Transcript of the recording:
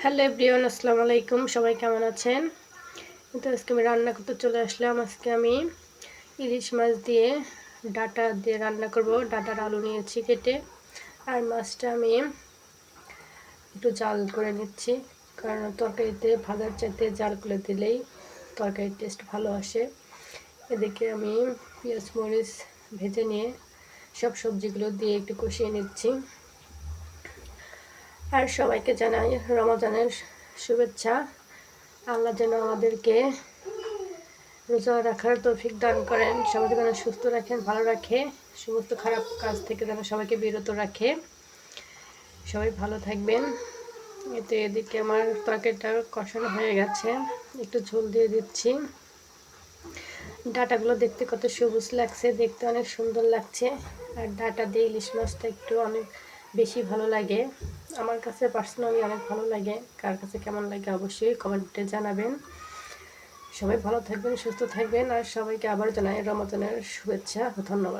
Hello everyone, আসসালামু আলাইকুম। সবাই কেমন আছেন? তো আজকে আমি রান্না করতে চলে আসলাম। আজকে আমি ইলিশ মাছ দিয়ে ডাঁটা দিয়ে রান্না করব। ডাঁটার আলু নিয়েছি কেটে, আর মাছটা আমি একটু জাল করে নিচ্ছি, কারণ তরকারিতে ভাজার চাইতে জাল করে দিলেই তরকারির টেস্ট ভালো আসে। এদিকে আমি পেঁয়াজ মরিচ ভেজে নিয়ে সব সবজিগুলো দিয়ে একটু কষিয়ে নিচ্ছি। আর সবাইকে জানাই রমজানের শুভেচ্ছা। আল্লাহ যেন আমাদেরকে রোজা রাখার তৌফিক দান করেন, সবাইকে যেন সুস্থ রাখেন, ভালো রাখে, সমস্ত খারাপ কাজ থেকে যেন সবাইকে বিরত রাখে। সবাই ভালো থাকবেন। এতে এদিকে আমার তরকারিটা কষানো হয়ে গেছে, একটু ঝোল দিয়ে দিচ্ছি। ডাঁটাগুলো দেখতে কত সবুজ লাগছে, দেখতে অনেক সুন্দর লাগছে। আর ডাঁটা দিয়ে ইলিশ মাছটা একটু অনেক বেশি ভালো লাগে। আমার কাছে পার্সোনালি অনেক ভালো লাগে। কার কাছে কেমন লাগে অবশ্যই কমেন্টে জানাবেন। সবাই ভালো থাকবেন, সুস্থ থাকবেন, আর সবাইকে আবার জানাই রমজানের শুভেচ্ছা ও ধন্যবাদ।